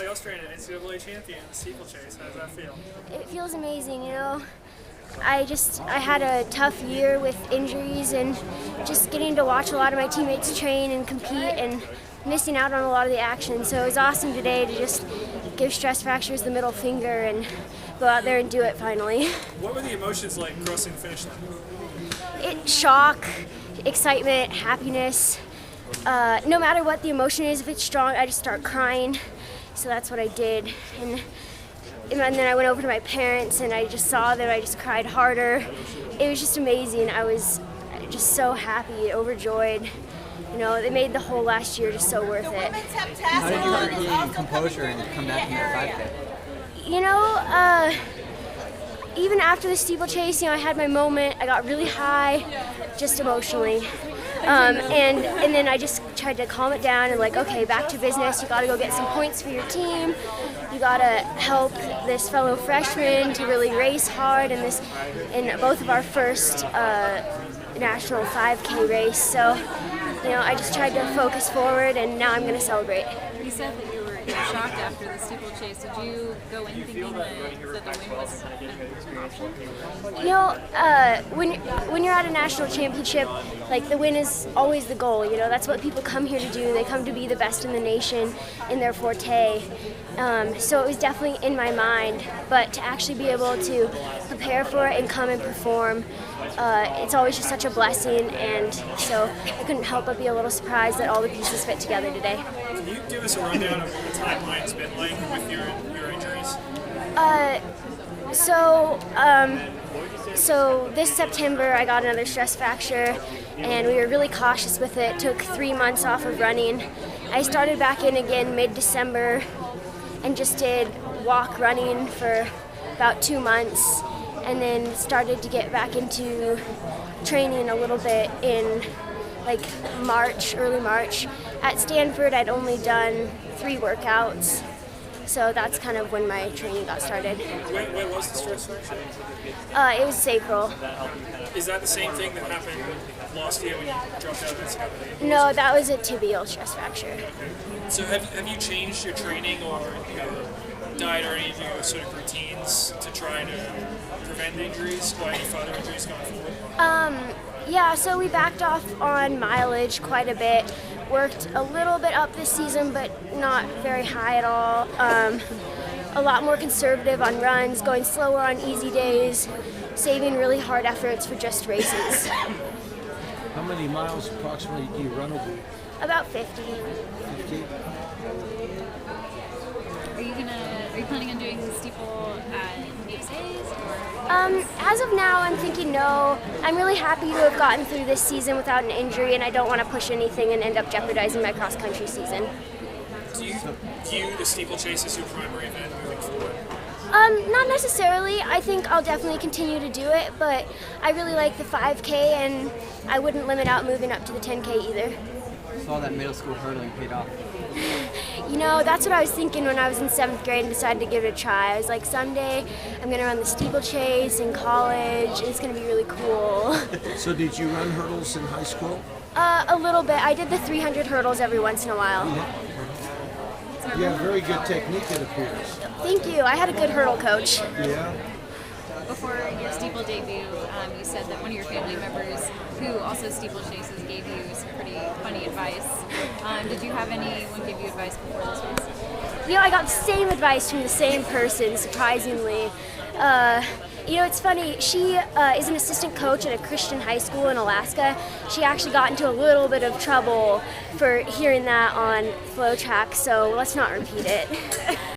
Allie Ostrander, NCAA champion in the steeplechase. How does that feel? It feels amazing, I had a tough year with injuries and just getting to watch a lot of my teammates train and compete and missing out on a lot of the action. So it was awesome today to just give stress fractures the middle finger and go out there and do it finally. What were the emotions like crossing the finish line? Shock, excitement, happiness. No matter what the emotion is, if it's strong, I just start crying. So that's what I did. And then I went over to my parents and I just saw them. I just cried harder. It was just amazing. I was just so happy, overjoyed. They made the whole last year just so worth it. How did you regain composure and come back in that 5K? Even after the steeplechase, I had my moment. I got really high, just emotionally. And then I just tried to calm it down and okay, back to business. You got to go get some points for your team. You got to help this fellow freshman to really race hard in both of our first national 5K race. So, I just tried to focus forward, and now I'm going to celebrate. You said that you were shocked after the steeplechase. Did you go in thinking that the win was an option? When you're at a national championship, the win is always the goal. That's what people come here to do. They come to be the best in the nation in their forte. So it was definitely in my mind, but to actually be able to prepare for it and come and perform, it's always just such a blessing, and so I couldn't help but be a little surprised that all the pieces fit together today. Can you give us a rundown of what the timeline's been like with your injuries? So this September I got another stress fracture, and we were really cautious with it. Took 3 months off of running. I started back in again mid-December and just did walk running for about 2 months, and then started to get back into training a little bit in early March. At Stanford, I'd only done 3 workouts, so that's kind of when my training got started. When was the stress fracture? It was sacral. Is that the same thing that happened last year when you dropped out of NCAA? No, that was a tibial stress fracture. So have you changed your training or your diet or any of your sort of routines to try to prevent injuries or any further injuries going forward? Yeah, so we backed off on mileage quite a bit. Worked a little bit up this season, but not very high at all. A lot more conservative on runs, going slower on easy days, saving really hard efforts for just races. How many miles approximately do you run a week? About 50. 50? Are you planning on doing the steeple at NCAAs? As of now, I'm thinking no. I'm really happy to have gotten through this season without an injury, and I don't want to push anything and end up jeopardizing my cross-country season. Do you view the steeplechase as your primary event moving forward? Not necessarily. I think I'll definitely continue to do it, but I really like the 5K, and I wouldn't limit out moving up to the 10K either. I saw that middle school hurdling paid off. That's what I was thinking when I was in 7th grade and decided to give it a try. I was like, someday I'm going to run the steeplechase in college, and it's going to be really cool. So did you run hurdles in high school? A little bit. I did the 300 hurdles every once in a while. You have very good technique, it appears. Thank you. I had a good hurdle coach. Yeah. Before your steeple debut, you said that one of your family members, who also steeplechases, gave you some pretty funny advice. Did you have anyone give you advice before this race? I got the same advice from the same person, surprisingly. It's funny, she is an assistant coach at a Christian high school in Alaska. She actually got into a little bit of trouble for hearing that on Flow Track, so let's not repeat it.